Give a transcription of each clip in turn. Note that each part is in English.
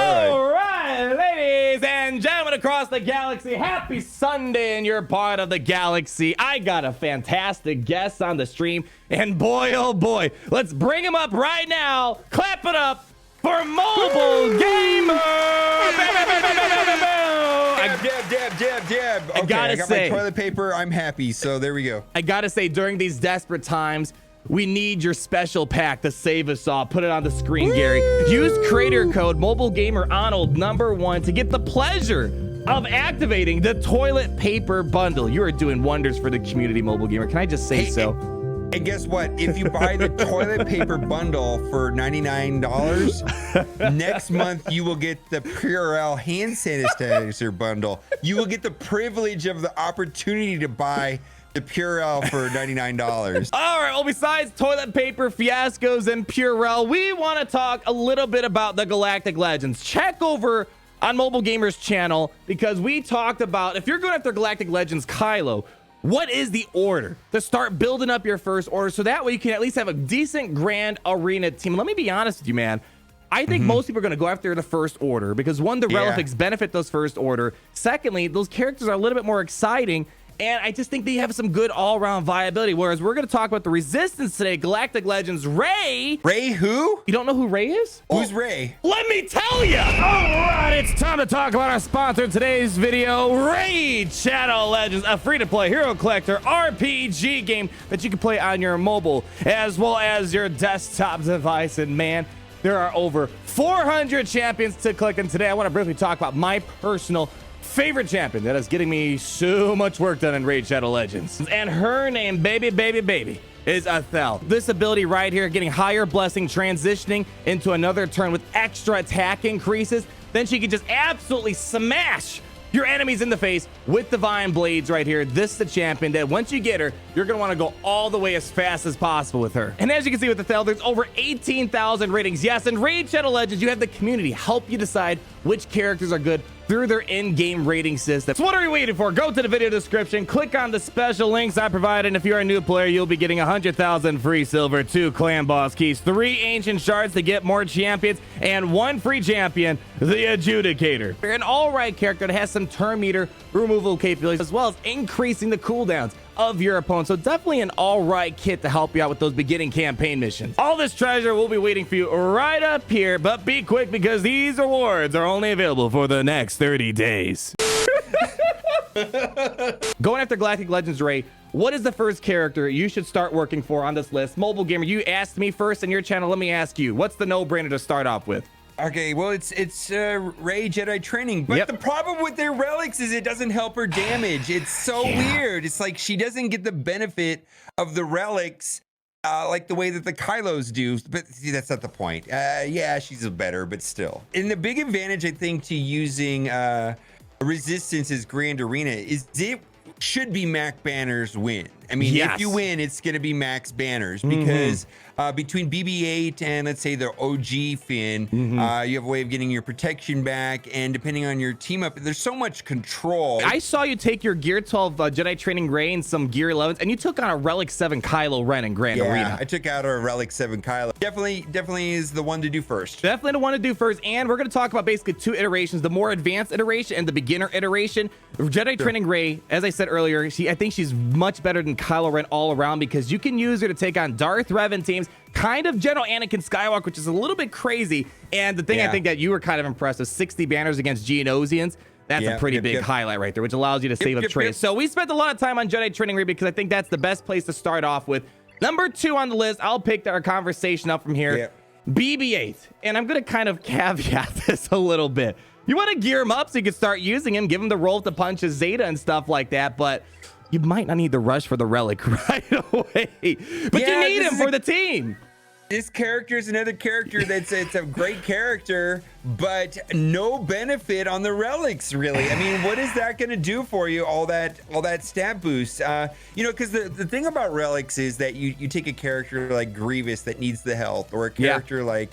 All right, ladies and gentlemen across the galaxy, happy Sunday, and you're part of the galaxy. I got a fantastic guest on the stream, and boy, oh boy, let's bring him up right now. Clap it up for Mobile Gamer. Dab. Okay, I got my toilet paper. I'm happy, so there we go. I gotta say, during these desperate times, we need your special pack to save us all. Put it on the screen, Gary. Use creator code MobileGamerArnold1 to get the pleasure of activating the toilet paper bundle. You are doing wonders for the community, Mobile Gamer. Can I just say so? And guess what? If you buy the toilet paper bundle for $99, next month you will get the Purell hand sanitizer bundle. You will get the privilege of the opportunity to buy the Purell for $99. All right, well, besides toilet paper fiascos and Purell, we want to talk a little bit about the Galactic Legends. Check over on Mobile Gamer's channel, because we talked about, if you're going after Galactic Legends Kylo, what is the order to start building up your first order, so that way you can at least have a decent grand arena team. Let me be honest with you, man. I think most people are going to go after the first order because, one, the relics benefit those first order. Secondly, those characters are a little bit more exciting, and I just think they have some good all-around viability. Whereas we're going to talk about the Resistance today. Galactic Legends Rey. Rey who? You don't know who Rey is? Who's Rey? Let me tell you. All right, it's time to talk about our sponsor in today's video, Raid Shadow Legends, a free-to-play hero collector RPG game that you can play on your mobile as well as your desktop device. And man, there are over 400 champions to collect. And today I want to briefly talk about my personal favorite champion that is getting me so much work done in Raid Shadow Legends. And her name, baby, is Aphelion. This ability right here, getting higher blessing, transitioning into another turn with extra attack increases. Then she can just absolutely smash your enemies in the face with divine blades right here. This is the champion that once you get her, you're gonna want to go all the way as fast as possible with her. And as you can see with Aphelion, there's over 18,000 ratings. Yes, in Raid Shadow Legends, you have the community help you decide which characters are good through their in-game rating system. So what are you waiting for? Go to the video description, click on the special links I provided, and if you're a new player, you'll be getting 100,000 free silver, 2 clan boss keys, 3 ancient shards to get more champions, and 1 free champion, the Adjudicator. An all-right character that has some turn meter removal capabilities, as well as increasing the cooldowns of your opponent. So definitely an all-right kit to help you out with those beginning campaign missions. All this treasure will be waiting for you right up here, but be quick because these rewards are only available for the next 30 days. Going after Galactic Legends Rey, what is the first character you should start working for on this list? Mobile Gamer, you asked me first in your channel. Let me ask you, what's the no-brainer to start off with? Okay, well, it's Rey Jedi Training, but the problem with their relics is it doesn't help her damage. It's so weird. It's like she doesn't get the benefit of the relics like the way that the Kylos do, but see, that's not the point. Yeah, she's better, but still. And the big advantage, I think, to using Resistance's Grand Arena is it should be Mac Banners win. I mean, if you win, it's going to be Max Banners because between BB-8 and let's say the OG Finn, you have a way of getting your protection back, and depending on your team up, there's so much control. I saw you take your Gear 12 Jedi Training Rey and some Gear 11s, and you took on a Relic 7 Kylo Ren in Grand Arena. I took out a Relic 7 Kylo. Definitely is the one to do first. Definitely the one to do first, and we're going to talk about basically 2 iterations, the more advanced iteration and the beginner iteration. Jedi Training Rey, as I said earlier, I think she's much better than Kylo Ren all around because you can use her to take on Darth Revan teams, kind of General Anakin Skywalker, which is a little bit crazy. And the thing I think that you were kind of impressed with, 60 banners against Geonosians. That's a pretty big highlight right there, which allows you to save up trades. So we spent a lot of time on Jedi Training Rey because I think that's the best place to start off with. Number 2 on the list, I'll pick our conversation up from here. BB-8. And I'm going to kind of caveat this a little bit. You want to gear him up so you can start using him, give him the roll to punch his Zeta and stuff like that, but you might not need the rush for the relic right away. But you need him for the team. This character is another character it's a great character, but no benefit on the relics, really. I mean, what is that going to do for you, all that stat boost? You know, because the thing about relics is that you take a character like Grievous that needs the health, or a character like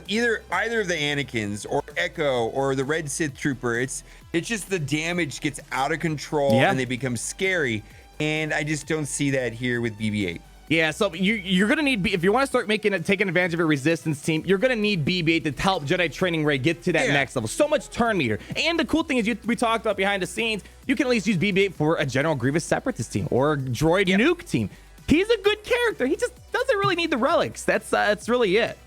either of the Anakins or Echo or the Red Sith Trooper. It's just the damage gets out of control and they become scary. And I just don't see that here with BB-8. Yeah, so you're gonna need, if you want to start taking advantage of your resistance team, you're gonna need BB-8 to help Jedi Training Rey get to that next level. So much turn meter, and the cool thing is, we talked about behind the scenes, you can at least use BB-8 for a General Grievous Separatist team or a Droid Nuke team. He's a good character. He just doesn't really need the relics. That's really it.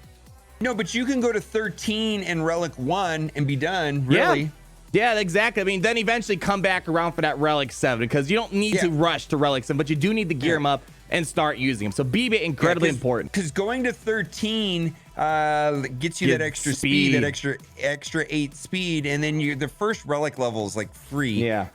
No, but you can go to 13 and Relic 1 and be done. Really. Yeah, exactly. I mean, then eventually come back around for that Relic 7, because you don't need to rush to Relic 7, but you do need to gear him up and start using them. So BB-8 incredibly important. Because going to 13 gets you that extra speed, that extra 8 speed, and then the first relic level is like free. Yeah.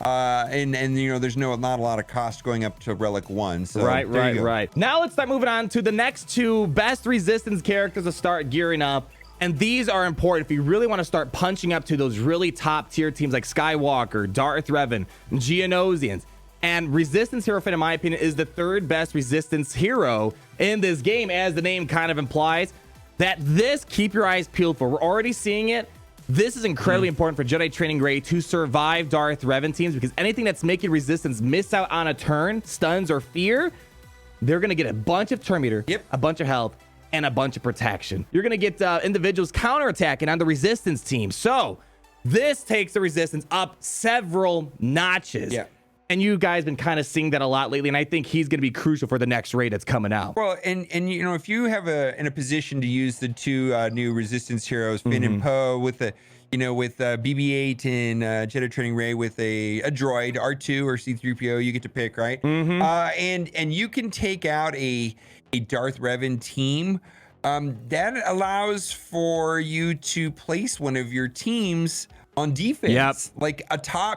And you know, there's not a lot of cost going up to Relic 1. So right. Now let's start moving on to the next 2 best resistance characters to start gearing up. And these are important if you really want to start punching up to those really top tier teams like Skywalker, Darth Revan, Geonosians. And Resistance Hero Finn, in my opinion, is the 3rd best Resistance hero in this game, as the name kind of implies. That this, keep your eyes peeled for. We're already seeing it. This is incredibly important for Jedi Training Rey to survive Darth Revan teams, because anything that's making Resistance miss out on a turn, stuns, or fear, they're going to get a bunch of turn meter, a bunch of health, and a bunch of protection. You're going to get individuals counterattacking on the Resistance team. So this takes the Resistance up several notches. Yeah. And you guys been kind of seeing that a lot lately, and I think he's going to be crucial for the next raid that's coming out. Well, and you know, if you have in a position to use the 2 new Resistance heroes, Finn and Poe, with the with BB-8 and Jedi Training Rey with a droid, R2 or C-3PO, you get to pick, right? And you can take out a Darth Revan team. That allows for you to place one of your teams on defense. Like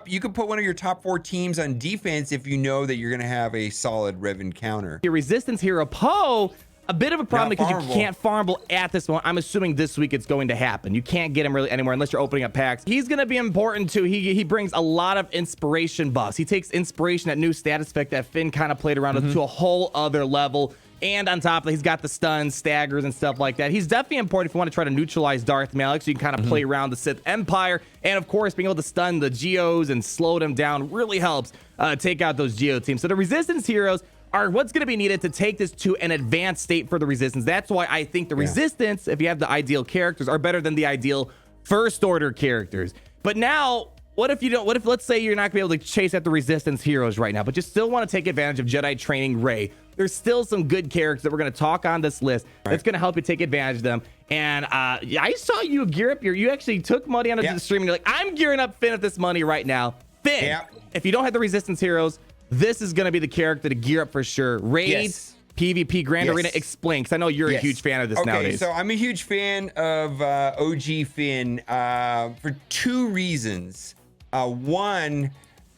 you could put one of your top 4 teams on defense if you know that you're going to have a solid Revan counter. Your Resistance Hero Poe, a bit of a problem because you can't farmable at this one. I'm assuming this week it's going to happen. You can't get him really anywhere unless you're opening up packs. He's going to be important too. He brings a lot of inspiration buffs. He takes inspiration, that new status effect that Finn kind of played around with, to a whole other level. And on top of that, he's got the stuns, staggers, and stuff like that. He's definitely important if you want to try to neutralize Darth Malak, so you can kind of play around the Sith Empire. And of course, being able to stun the Geos and slow them down really helps take out those Geo teams. So the Resistance heroes are what's going to be needed to take this to an advanced state for the Resistance. That's why I think the Resistance, if you have the ideal characters, are better than the ideal First Order characters. But now, what if let's say you're not gonna be able to chase at the Resistance heroes right now, but you still want to take advantage of Jedi Training Rey? There's still some good characters that we're going to talk on this list that's going to help you take advantage of them. And I saw you gear up you actually took money on the stream, and you're like, I'm gearing up Finn with this money right now. Finn, if you don't have the Resistance heroes, this is going to be the character to gear up for sure. Raids, PvP, Grand Arena, explain, because I know you're a huge fan of this nowadays. So I'm a huge fan of OG Finn for 2 reasons. One,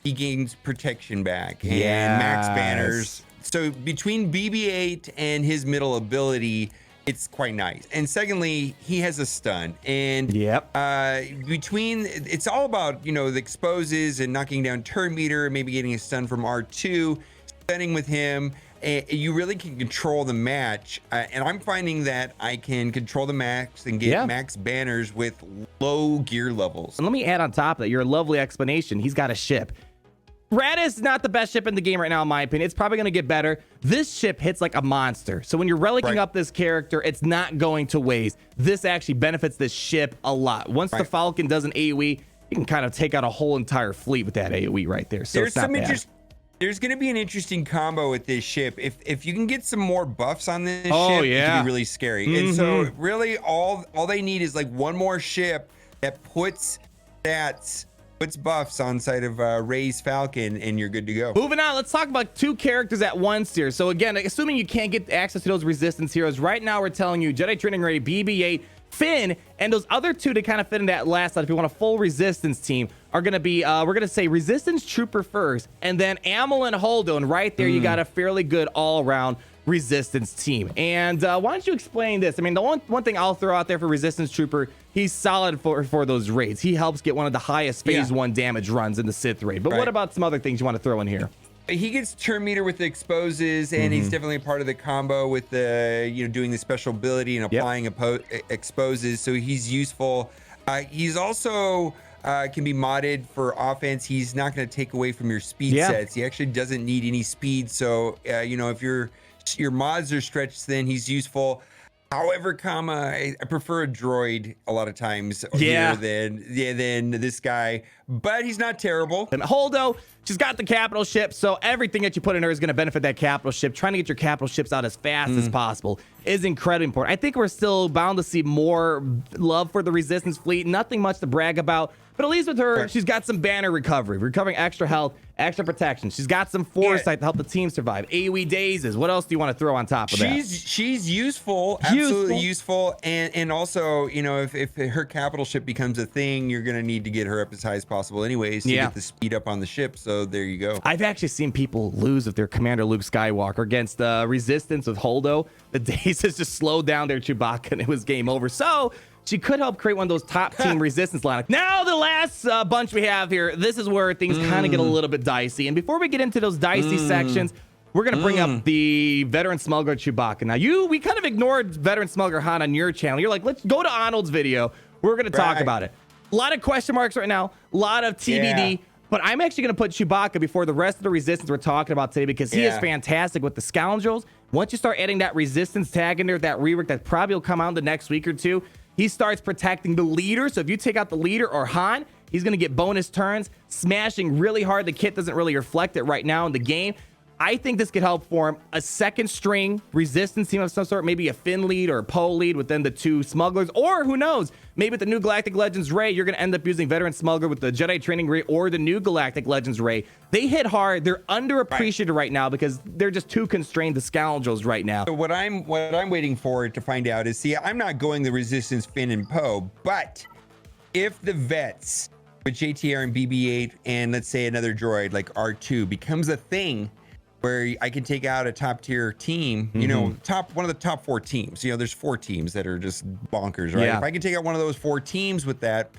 he gains protection back and max banners. So between BB-8 and his middle ability, it's quite nice. And secondly, he has a stun. And it's all about, the exposes and knocking down turn meter, maybe getting a stun from R2, stunning with him. You really can control the match. And I'm finding that I can control the max and get max banners with low gear levels. And let me add on top of that, your lovely explanation. He's got a ship. Radis is not the best ship in the game right now, in my opinion. It's probably going to get better. This ship hits like a monster. So when you're relicking up this character, it's not going to waste. This actually benefits this ship a lot. Once the Falcon does an AoE, you can kind of take out a whole entire fleet with that AoE right there. So it's not bad. There's going to be an interesting combo with this ship. If you can get some more buffs on this ship, it can be really scary. And so really all they need is like one more ship that puts buffs on side of Rey's Falcon, and you're good to go. Moving on, let's talk about 2 characters at once here. So again, assuming you can't get access to those Resistance heroes, right now we're telling you Jedi Training Rey, BB-8, Finn, and those other 2 to kind of fit in that last slot if you want a full Resistance team are going to be, we're going to say Resistance Trooper first, and then Amel and Holdo, and right there you got a fairly good all-around Resistance team. And why don't you explain this? I mean, the one thing I'll throw out there for Resistance Trooper, he's solid for those raids. He helps get one of the highest phase 1 damage runs in the Sith raid. But what about some other things you want to throw in here? He gets turn meter with the exposes, and he's definitely a part of the combo with the doing the special ability and applying exposes. So he's useful. He's also can be modded for offense. He's not going to take away from your speed sets. He actually doesn't need any speed. So if you're your mods are stretched thin, he's useful. However, I prefer a droid a lot of times here than this guy, but he's not terrible. And Holdo, she's got the capital ship, so everything that you put in her is going to benefit that capital ship. Trying to get your capital ships out as fast as possible is incredibly important. I think we're still bound to see more love for the Resistance fleet. Nothing much to brag about, but at least with her, she's got some banner recovery, recovering extra health, extra protection. She's got some foresight to help the team survive. AoE dazes. What else do you want to throw on top of that? She's useful, absolutely useful, and also, you know, if her capital ship becomes a thing, you're gonna need to get her up as high as possible, anyways, to get the speed up on the ship. So there you go. I've actually seen people lose with their Commander Luke Skywalker against Resistance with Holdo. The dazes just slowed down their Chewbacca, and it was game over. So she could help create one of those top team Resistance lineups. Now, the last bunch we have here, this is where things kind of get a little bit dicey. And before we get into those dicey sections, we're going to bring up the Veteran Smuggler Chewbacca. Now, we kind of ignored Veteran Smuggler Han on your channel. You're like, let's go to Arnold's video. We're going to talk about it. A lot of question marks right now, a lot of TBD. But I'm actually going to put Chewbacca before the rest of the Resistance we're talking about today, because he is fantastic with the Scoundrels. Once you start adding that Resistance tag in there, that rework that probably will come out in the next week or two, he starts protecting the leader. So if you take out the leader or Han, he's going to get bonus turns, smashing really hard. The kit doesn't really reflect it right now in the game. I think this could help form a second string Resistance team of some sort, maybe a Finn lead or a Poe lead within the two Smugglers, or who knows, maybe with the new Galactic Legends Rey, you're going to end up using Veteran Smuggler with the Jedi Training Rey or the new Galactic Legends Rey. They hit hard. They're underappreciated right now because they're just too constrained to Scoundrels right now. So what I'm waiting for to find out is, see, I'm not going the Resistance Finn and Poe, but if the vets with JTR and BB-8 and let's say another droid like R2 becomes a thing, where I can take out a top tier team, you know, one of the top 4 teams. You know, there's 4 teams that are just bonkers, right? If I can take out one of those 4 teams with that,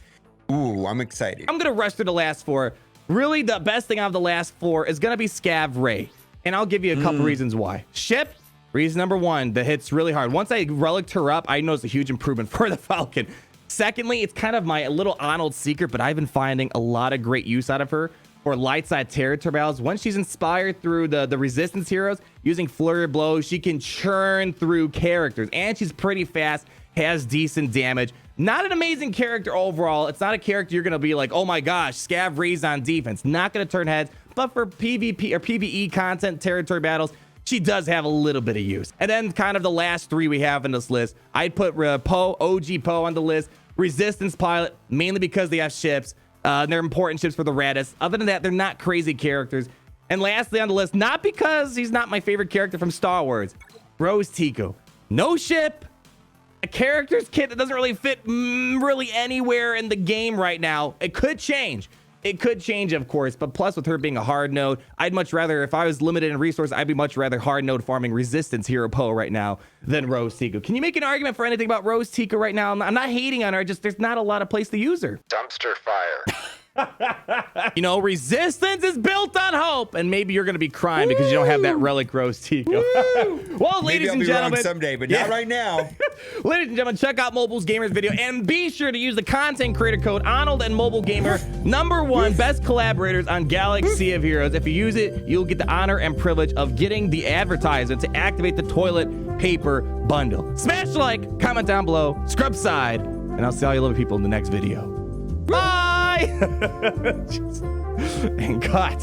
ooh, I'm excited. I'm gonna rush through the last 4. Really, the best thing out of the last 4 is gonna be Scav Rey, and I'll give you a couple reasons why. Ship, reason number 1, that hits really hard. Once I reliced her up, I noticed a huge improvement for the Falcon. Secondly, it's kind of my little Arnold secret, but I've been finding a lot of great use out of her for light side territory battles. Once she's inspired through the Resistance heroes, using flurry of blows, she can churn through characters, and she's pretty fast, has decent damage. Not an amazing character overall. It's not a character you're gonna be like, oh my gosh, Scav Rey's on defense. Not gonna turn heads, but for PvP or PvE content, territory battles, she does have a little bit of use. And then kind of the last 3 we have in this list, I'd put Poe, OG Poe on the list, Resistance pilot, mainly because they have ships. They're important ships for the Radis. Other than that, they're not crazy characters. And lastly on the list, not because he's not my favorite character from Star Wars, Rose Tico. No ship, a character's kit that doesn't really fit really anywhere in the game right now. It could change. It could change, of course, but plus with her being a hard node, I'd much rather, if I was limited in resource, I'd be much rather hard node farming Resistance Hero Poe right now than Rose Tico. Can you make an argument for anything about Rose Tico right now? I'm not hating on her, just there's not a lot of place to use her. Dumpster fire. You know, Resistance is built on hope, and maybe you're going to be crying because you don't have that relic Rose Tico. Well, ladies and gentlemen, someday, but not right now. Ladies and gentlemen, check out Mobile's Gamers video and be sure to use the content creator code Arnold and Mobile Gamer, #1 best collaborators on Galaxy of Heroes. If you use it, you'll get the honor and privilege of getting the advertisement to activate the toilet paper bundle. Smash like, comment down below, scrub side, and I'll see all you lovely people in the next video. Bye! And cut.